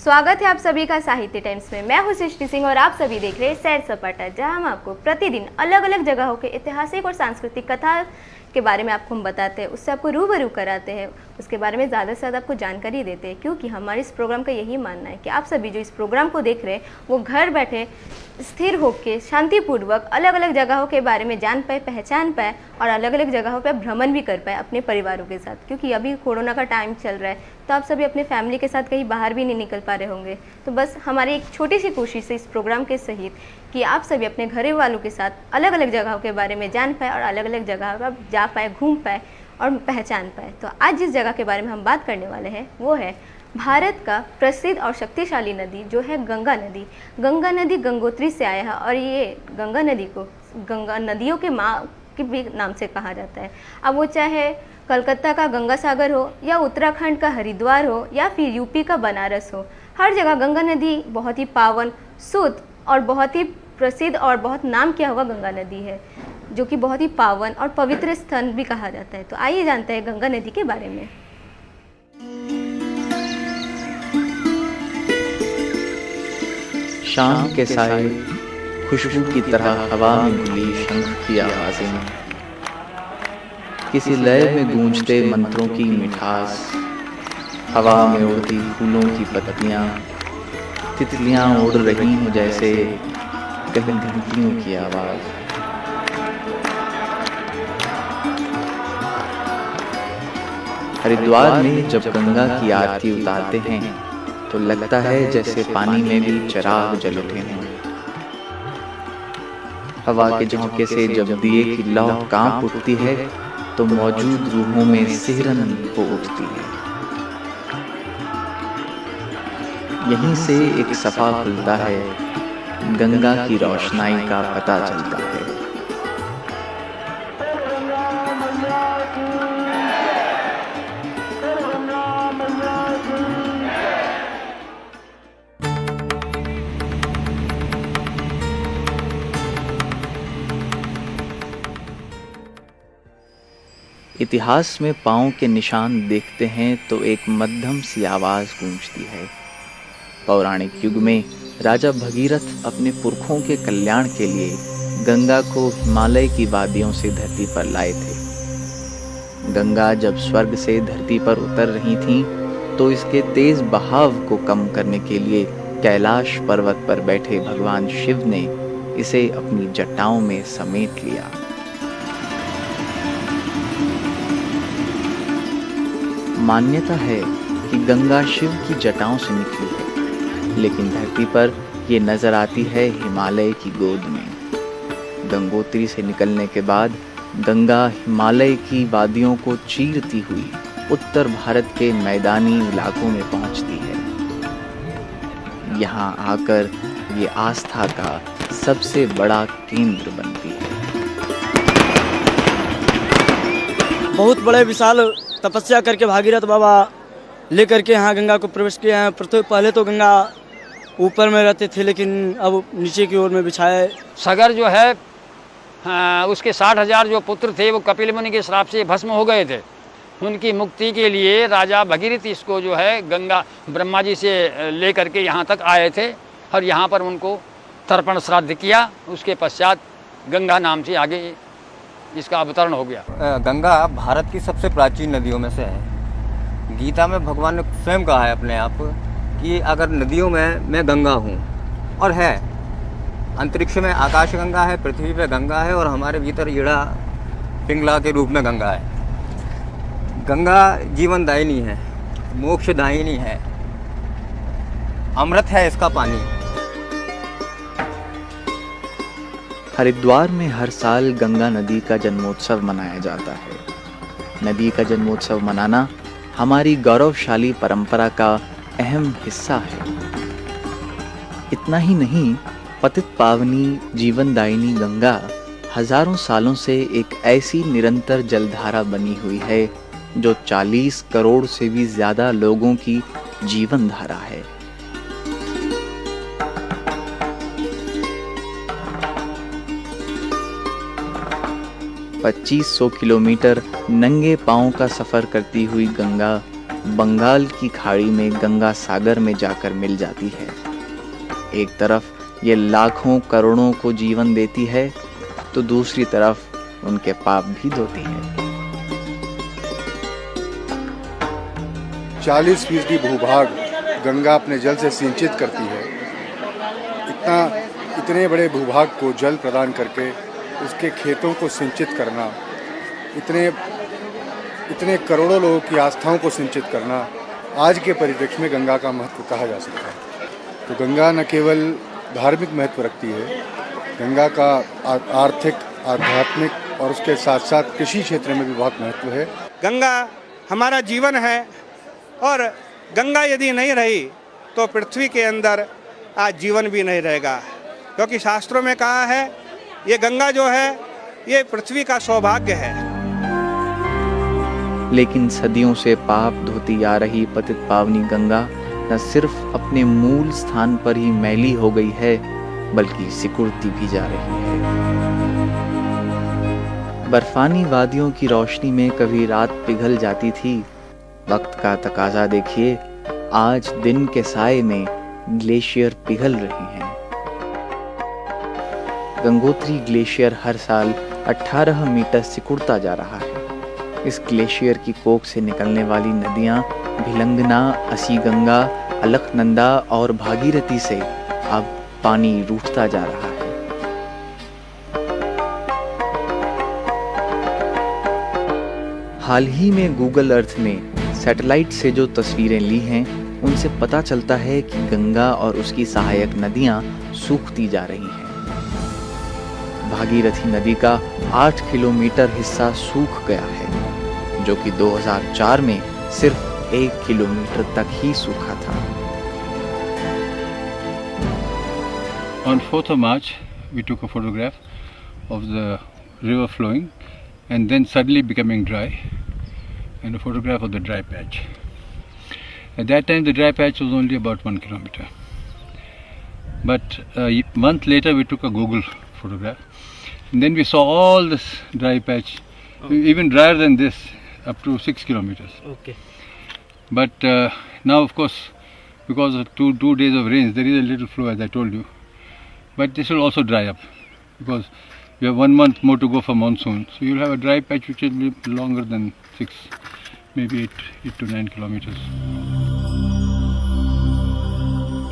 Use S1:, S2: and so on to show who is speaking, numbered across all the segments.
S1: स्वागत है आप सभी का साहित्य टाइम्स में। मैं हूं सृष्टि सिंह और आप सभी देख रहे हैं सैर सपाटा, जहां हम आपको प्रतिदिन अलग अलग जगहों के ऐतिहासिक और सांस्कृतिक कथा के बारे में आपको हम बताते हैं, उससे आपको रूबरू कराते हैं, उसके बारे में ज़्यादा से ज़्यादा आपको जानकारी देते हैं। क्योंकि हमारे इस प्रोग्राम का यही मानना है कि आप सभी जो इस प्रोग्राम को देख रहे हैं वो घर बैठे स्थिर होकर शांतिपूर्वक अलग अलग जगहों के बारे में जान पाए, पहचान पाए और अलग अलग जगहों पर भ्रमण भी कर पाए अपने परिवारों के साथ। क्योंकि अभी कोरोना का टाइम चल रहा है, तो आप सभी अपने फैमिली के साथ कहीं बाहर भी नहीं निकल पा रहे होंगे। तो बस हमारी एक छोटी सी कोशिश है इस प्रोग्राम के सहित कि आप सभी अपने घर वालों के साथ अलग अलग जगहों के बारे में जान पाए और अलग अलग जगह पर जा पाए, घूम पाए और पहचान पाए। तो आज जिस जगह के बारे में हम बात करने वाले हैं वो है भारत का प्रसिद्ध और शक्तिशाली नदी जो है गंगा नदी। गंगा नदी गंगोत्री से आया है और ये गंगा नदी को गंगा नदियों के माँ के भी नाम से कहा जाता है। अब वो चाहे कलकत्ता का गंगा सागर हो या उत्तराखंड का हरिद्वार हो या फिर यूपी का बनारस हो, हर जगह गंगा नदी बहुत ही पावन, शुद्ध और बहुत ही प्रसिद्ध और बहुत नाम किया हुआ गंगा नदी है, जो कि बहुत ही पावन और पवित्र स्थल भी कहा जाता है। तो आइए जानते हैं गंगा नदी के बारे में।
S2: शाम के साए खुशबू की तरह हवा में घुली शंख की आवाजें, किसी लय में गूंजते मंत्रों की मिठास, हवा में उड़ती फूलों की पत्तियां, तितलियां उड़ रही हों जैसे कहीं घंटियों की आवाज। हरिद्वार में जब गंगा की आरती उतारते हैं तो लगता है जैसे पानी में भी चिराग जल उठे हैं। हवा के झोंके से जब दिए की लौ कांप उठती है तो मौजूद रूहों में सिहरन हो उठती है। यहीं से एक सफा खुलता है, गंगा की रोशनाई का पता चलता है। इतिहास में पांव के निशान देखते हैं तो एक मध्यम सी आवाज गूंजती है। पौराणिक युग में राजा भगीरथ अपने पुरखों के कल्याण के लिए गंगा को हिमालय की वादियों से धरती पर लाए थे। गंगा जब स्वर्ग से धरती पर उतर रही थीं, तो इसके तेज बहाव को कम करने के लिए कैलाश पर्वत पर बैठे भगवान शिव ने इसे अपनी जटाओं में समेट लिया। मान्यता है कि गंगा शिव की जटाओं से निकली है, लेकिन धरती पर ये नजर आती है हिमालय की गोद में। गंगोत्री से निकलने के बाद गंगा हिमालय की वादियों को चीरती हुई उत्तर भारत के मैदानी इलाकों में पहुंचती है। यहाँ आकर ये आस्था का सबसे बड़ा केंद्र बनती है।
S3: बहुत बड़े विशाल तपस्या करके भागीरथ बाबा लेकर के यहाँ गंगा को प्रवेश किए हैं। पहले तो गंगा ऊपर में रहते थे, लेकिन अब नीचे की ओर में बिछाए।
S4: सागर जो है उसके 60,000 जो पुत्र थे वो कपिल मुनि के श्राप से भस्म हो गए थे। उनकी मुक्ति के लिए राजा भगीरथ इसको जो है गंगा ब्रह्मा जी से लेकर के यहाँ तक आए थे और यहाँ पर उनको तर्पण श्राद्ध किया। उसके पश्चात गंगा नाम से आगे इसका अवतरण हो गया।
S5: गंगा भारत की सबसे प्राचीन नदियों में से है। गीता में भगवान ने स्वयं कहा है अपने आप कि अगर नदियों में मैं गंगा हूँ, और है अंतरिक्ष में आकाश गंगा है, पृथ्वी पे गंगा है और हमारे भीतर ईड़ा पिंगला के रूप में गंगा है। गंगा जीवनदायिनी है, मोक्षदायिनी है, अमृत है इसका पानी।
S2: हरिद्वार में हर साल गंगा नदी का जन्मोत्सव मनाया जाता है। नदी का जन्मोत्सव मनाना हमारी गौरवशाली परंपरा का अहम हिस्सा है। इतना ही नहीं, पतित पावनी जीवनदायिनी गंगा हजारों सालों से एक ऐसी निरंतर जलधारा बनी हुई है जो 40 करोड़ से भी ज्यादा लोगों की जीवन धारा है। $2500 किलोमीटर नंगे पांव का सफर करती हुई गंगा बंगाल की खाड़ी में गंगा सागर में जाकर मिल जाती है। एक तरफ ये लाखों करोड़ों को जीवन देती है तो दूसरी तरफ उनके पाप भी धोती है।
S6: 40% भूभाग गंगा अपने जल से सिंचित करती है। इतने बड़े भूभाग को जल प्रदान करके उसके खेतों को सिंचित करना, इतने करोड़ों लोगों की आस्थाओं को सिंचित करना आज के परिप्रेक्ष्य में गंगा का महत्व कहा जा सकता है। तो गंगा न केवल धार्मिक महत्व रखती है, गंगा का आर्थिक, आध्यात्मिक और उसके साथ साथ कृषि क्षेत्र में भी बहुत महत्व है।
S7: गंगा हमारा जीवन है और गंगा यदि नहीं रही तो पृथ्वी के अंदर आज जीवन भी नहीं रहेगा, क्योंकि शास्त्रों में कहा है ये गंगा जो है ये पृथ्वी का सौभाग्य है।
S2: लेकिन सदियों से पाप धोती आ रही पतित पावनी गंगा न सिर्फ अपने मूल स्थान पर ही मैली हो गई है, बल्कि सिकुड़ती भी जा रही है। बर्फानी वादियों की रोशनी में कभी रात पिघल जाती थी। वक्त का तकाजा देखिए, आज दिन के साए में ग्लेशियर पिघल रही हैं। गंगोत्री ग्लेशियर हर साल 18 मीटर सिकुड़ता जा रहा है। इस ग्लेशियर की कोख से निकलने वाली नदियां भिलंगना, असीगंगा, अलकनंदा और भागीरथी से अब पानी रूठता जा रहा है। हाल ही में गूगल अर्थ ने सैटेलाइट से जो तस्वीरें ली हैं, उनसे पता चलता है कि गंगा और उसकी सहायक नदियां सूखती जा रही हैं। भागीरथी नदी का 8 किलोमीटर हिस्सा सूख गया है, जो कि 2004 में सिर्फ 1 किलोमीटर तक ही सूखा था।
S8: On 4th of March, we took a photograph of the river flowing and then suddenly becoming dry, and a photograph of the dry patch. At that time, the dry patch was only about 1 kilometer. But a month later, we took a Google photograph, and then we saw all this dry patch, even drier than this, up to 6 kilometers.
S3: Okay.
S8: But now, of course, because of two days of rains, there is a little flow, as I told you. But this will also dry up, because we have 1 month more to go for monsoon. So you'll have a dry patch which will be longer than 6, maybe 8 to 9 kilometers.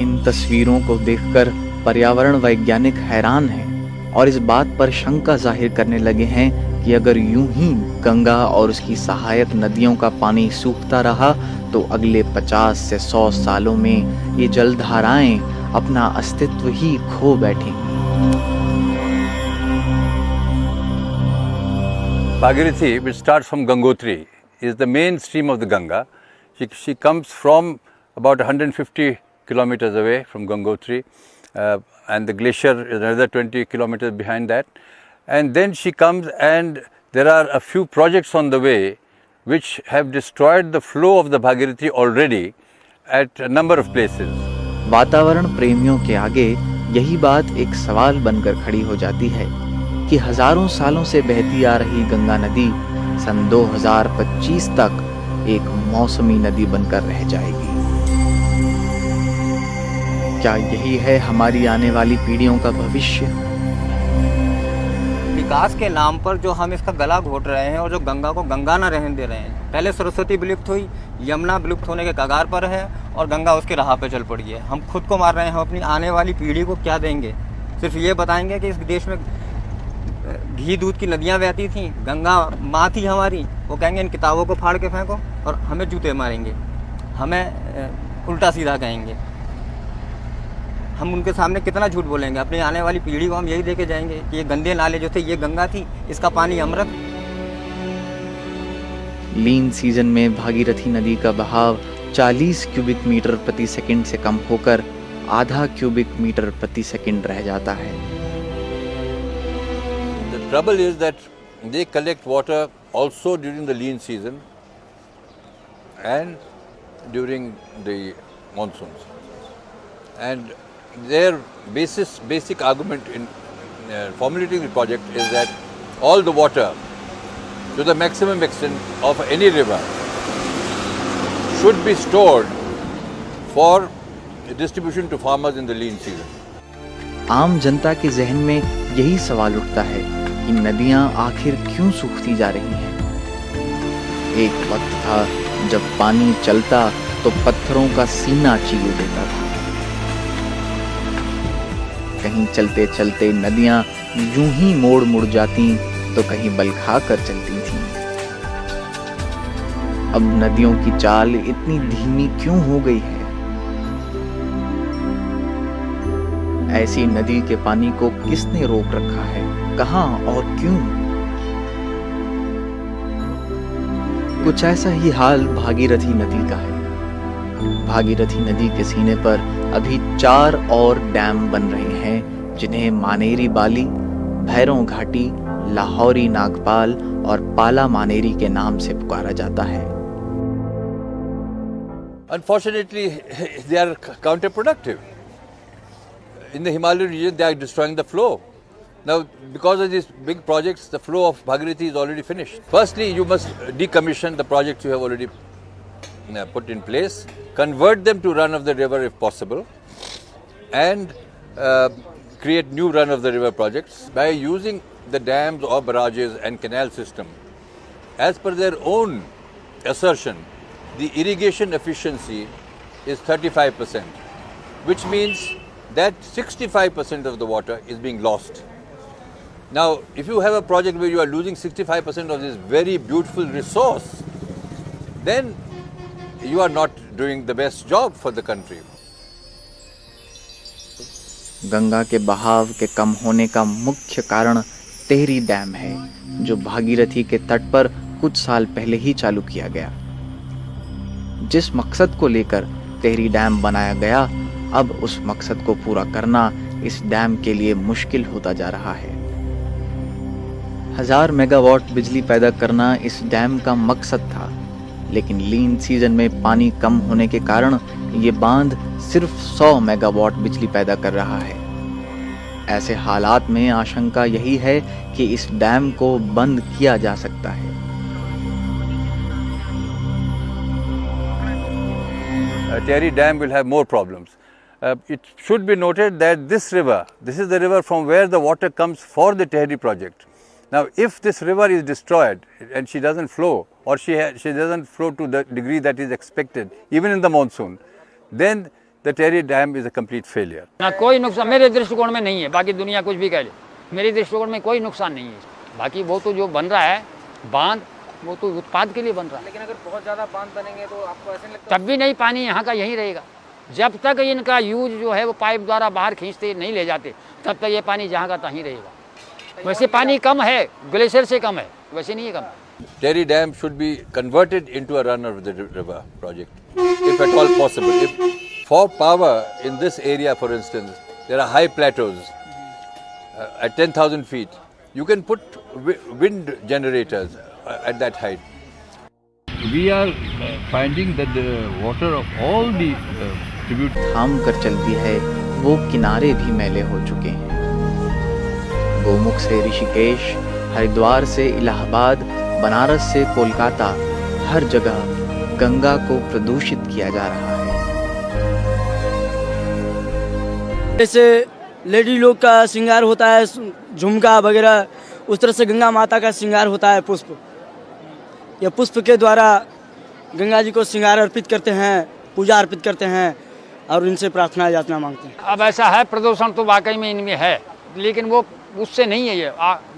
S2: इन तस्वीरों को देखकर पर्यावरण वैज्ञानिक हैरान हैं और इस बात पर शंका जाहिर करने लगे हैं कि अगर यूं ही गंगा और उसकी सहायक नदियों का पानी सूखता रहा तो अगले 50 से 100 सालों में ये जलधाराएं अपना अस्तित्व ही खो बैठेंगी।
S9: Bhagirathi, which starts from Gangotri, is the main stream of the Ganga. She comes from about 150 kilometers away from Gangotri, and the glacier is another 20 kilometers behind that. And then she comes, and there are a few projects on the way which have destroyed the flow of the Bhagirathi already at a number of places.
S2: वातावरण प्रेमियों के आगे यही बात एक सवाल बनकर खड़ी हो जाती है कि हजारों सालों से बहती आ रही गंगा नदी सन 2025 तक एक मौसमी नदी बनकर रह जाएगी। क्या यही है हमारी आने वाली पीढ़ियों का भविष्य?
S5: विकास के नाम पर जो हम इसका गला घोट रहे हैं और जो गंगा को गंगा ना रहने दे रहे हैं। पहले सरस्वती विलुप्त हुई, यमुना विलुप्त होने के कगार पर है और गंगा उसके राह पे चल पड़ी है। हम खुद को मार रहे हैं, हम अपनी आने वाली पीढ़ी को क्या देंगे? सिर्फ ये बताएंगे कि इस देश में घी दूध की नदियाँ बहती थी, गंगा माँ थी हमारी। वो कहेंगे इन किताबों को फाड़ के फेंको और हमें जूते मारेंगे, हमें उल्टा सीधा कहेंगे। हम उनके सामने कितना झूठ बोलेंगे? अपनी आने वाली पीढ़ी को हम यही देके जाएंगे कि ये गंदे नाले जो थे ये गंगा थी, इसका पानी अमृत।
S2: लीन सीजन में भागीरथी नदी का बहाव 40 क्यूबिक मीटर प्रति सेकंड से कम होकर आधा क्यूबिक मीटर प्रति सेकंड रह जाता है।
S9: The trouble is that they collect water also during the lean season and during the monsoons. And their basic argument in formulating the project is that all the water to the maximum extent of any river should be stored for distribution to farmers in the lean season.
S2: आम जनता के जहन में यही सवाल उठता है कि नदियां आखिर क्यों सूखती जा रही हैं। एक वक्त था जब पानी चलता तो पत्थरों का सीना चीर देता था। कहीं चलते चलते नदियां यूं ही मोड़ मुड़ जाती तो कहीं बल खाकर चलती थीं। अब नदियों की चाल इतनी धीमी क्यों हो गई है? ऐसी नदी के पानी को किसने रोक रखा है? कहां और क्यों? कुछ ऐसा ही हाल भागीरथी नदी का है। भागीरथी नदी के सीने पर अभी 4 और डैम बन रहे हैं, जिन्हें मानेरी बाली, भैरों घाटी, लाहौरी नागपाल और पाला मानेरी के नाम से पुकारा जाता है।
S9: Unfortunately, they are counterproductive. In the Himalayan region, they are destroying the flow. Now, because of these big projects, the flow of Bhagirathi is already finished. Firstly, you must decommission the projects you have already put in place, convert them to run of the river if possible, and create new run of the river projects by using the dams or barrages and canal system. As per their own assertion, the irrigation efficiency is 35%, which means that 65% of the water is being lost. Now, if you have a project where you are losing 65% of this very beautiful resource, then you are not doing the best job for the country.
S2: Ganga के बहाव के कम होने का मुख्य कारण Tehri dam है, जो भागीरथी के तट पर कुछ साल पहले ही चालू किया गया। जिस मकसद को लेकर टेहरी डैम बनाया गया, अब उस मकसद को पूरा करना इस डैम के लिए मुश्किल होता जा रहा है। 1000 मेगावाट बिजली पैदा करना इस डैम का मकसद था, लेकिन लीन सीजन में पानी कम होने के कारण ये बांध सिर्फ 100 मेगावाट बिजली पैदा कर रहा है। ऐसे हालात में आशंका यही है कि इस डैम को बंद किया जा सकता है।
S9: Tehri Dam will have more problems. It should be noted that this is the river from where the water comes for the Tehri project. Now, if this river is destroyed and she doesn't flow, or she doesn't flow to the degree that is expected, even in the monsoon, then the Tehri Dam is a complete failure.
S4: ना कोई नुकसान मेरे दृष्टिकोण में नहीं है, बाकी दुनिया कुछ भी कह ले, मेरे दृष्टिकोण में कोई नुकसान नहीं है। बाकी वो तो जो बन रहा है बांध, वो तो उत्पाद के लिए बन रहा है।
S10: लेकिन अगर बहुत ज़्यादा बांध बनेंगे तो आपको ऐसे लगता है
S4: तब भी नहीं, पानी यहाँ का यहीं रहेगा। जब तक इनका यूज जो है वो पाइप द्वारा बाहर खींचते नहीं ले जाते, तब तक ये पानी जहाँ का तहीं रहेगा। वैसे पानी कम है, ग्लेशियर से कम है, वैसे नहीं है कम।
S9: Tehri Dam should be converted into a run of the river project, if at all possible. If for power in this area, for instance, there are high plateaus at 10,000 feet, you can put wind generators at that height.
S8: We are finding that the water of all the tribute
S2: थाम कर चलती है, वो किनारे भी मैले हो चुके हैं। गोमुख से ऋषिकेश, हरिद्वार से इलाहाबाद, बनारस से कोलकाता, हर जगह गंगा को प्रदूषित किया जा रहा है।
S3: जैसे लेडी लोग का श्रृंगार होता है झुमका वगैरह, उस तरह से गंगा माता का श्रृंगार होता है पुष्प। यह पुष्प के द्वारा गंगा जी को श्रृंगार अर्पित करते हैं, पूजा अर्पित करते हैं और इनसे प्रार्थना याचना मांगते हैं।
S4: अब ऐसा है, प्रदूषण तो वाकई में इनमें है, लेकिन वो उससे नहीं है, ये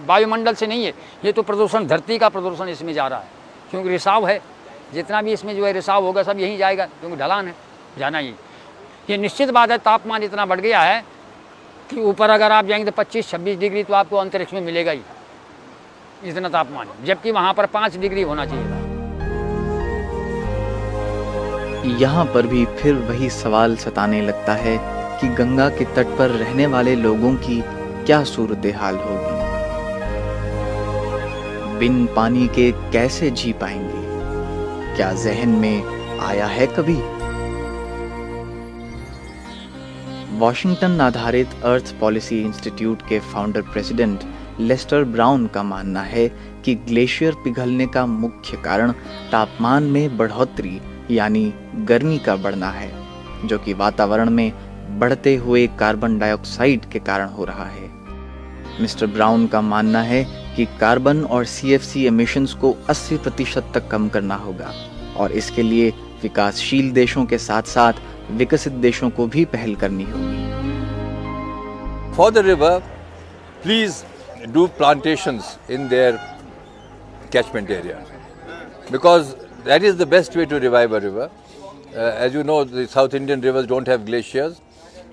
S4: वायुमंडल से नहीं है, ये तो प्रदूषण धरती का प्रदूषण इसमें जा रहा है। क्योंकि रिसाव है, जितना भी इसमें जो है रिसाव होगा सब यहीं जाएगा, क्योंकि ढलान है, जाना ही। ये निश्चित बात है, तापमान इतना बढ़ गया है कि ऊपर अगर आप जाएंगे तो 25-26 डिग्री तो आपको अंतरिक्ष में मिलेगा ही, इतना तापमान है, जबकि वहाँ पर 5 डिग्री होना चाहिए।
S2: यहाँ पर भी फिर वही सवाल सताने लगता है कि गंगा के तट पर रहने वाले लोगों की क्या सूरत हाल होगी। बिन पानी के कैसे जी पाएंगे? क्या जहन में आया है कभी? वॉशिंगटन आधारित अर्थ पॉलिसी इंस्टीट्यूट के फाउंडर प्रेसिडेंट लेस्टर ब्राउन का मानना है कि ग्लेशियर पिघलने का मुख्य कारण तापमान में बढ़ोतरी यानी गर्मी का बढ़ना है, जो कि वातावरण में बढ़ते हुए कार्बन डाइऑक्साइड के कारण हो रहा है। मिस्टर ब्राउन का मानना है कि कार्बन और CFC एमिशंस को 80% तक कम करना होगा और इसके लिए विकासशील देशों के साथ साथ विकसित देशों को भी पहल करनी होगी।
S9: For the river, please do plantations in their catchment area, because that is the best way to revive a river. As you know, the South Indian rivers don't have glaciers,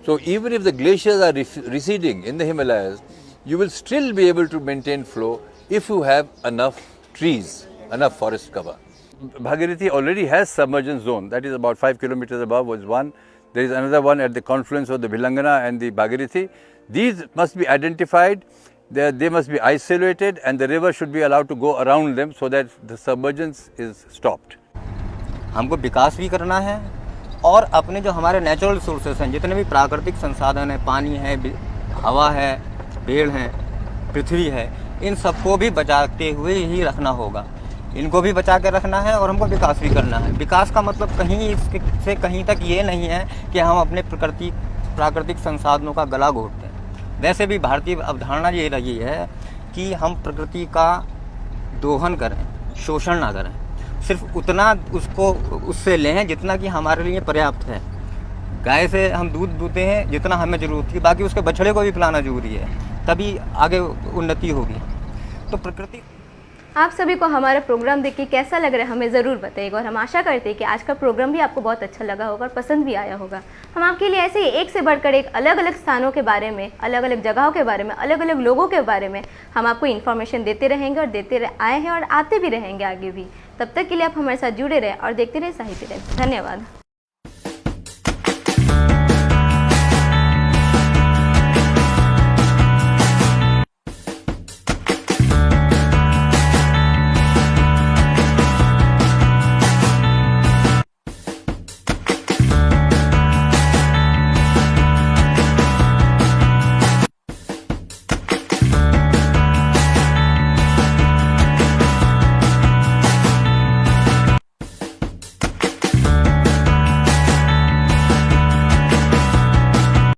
S9: so even if the glaciers are receding in the Himalayas, you will still be able to maintain flow if you have enough trees, enough forest cover. Bhagirathi already has submergence zone, that is about 5 kilometers above was one. There is another one at the confluence of the Bhilangana and the Bhagirathi. These must be identified, they must be isolated, and the river should be allowed to go around them so that the submergence is stopped.
S5: हमको विकास भी करना है और अपने जो हमारे natural resources हैं, जितने भी प्राकृतिक संसाधन हैं, पानी है, हवा है, पेड़ हैं, पृथ्वी है, इन सबको भी बचाते हुए ही रखना होगा। इनको भी बचा के रखना है और हमको विकास भी करना है। विकास का मतलब कहीं से कहीं तक ये नहीं है कि हम अपने प्राकृतिक संसाधनों का गला घोटते हैं। वैसे भी भारतीय अवधारणा ये रही है कि हम प्रकृति का दोहन करें, शोषण ना करें, सिर्फ उतना उससे लें जितना कि हमारे लिए पर्याप्त है। गाय से हम दूध दूते हैं जितना हमें ज़रूरत है, बाकी उसके बछड़े को भी पिलाना जरूरी है, तभी आगे उन्नति होगी। तो प्रकृति।
S1: आप सभी को हमारा प्रोग्राम देख के कैसा लग रहा है हमें ज़रूर बताइएगा और हम आशा करते हैं कि आज का प्रोग्राम भी आपको बहुत अच्छा लगा होगा और पसंद भी आया होगा। हम आपके लिए ऐसे ही एक से बढ़कर एक अलग अलग स्थानों के बारे में, अलग अलग जगहों के बारे में, अलग अलग लोगों के बारे में हम आपको इन्फॉर्मेशन देते रहेंगे और देते आए हैं और आते भी रहेंगे आगे भी। तब तक के लिए आप हमारे साथ जुड़े रहें और देखते रहें साहित्य टाइम्स। धन्यवाद।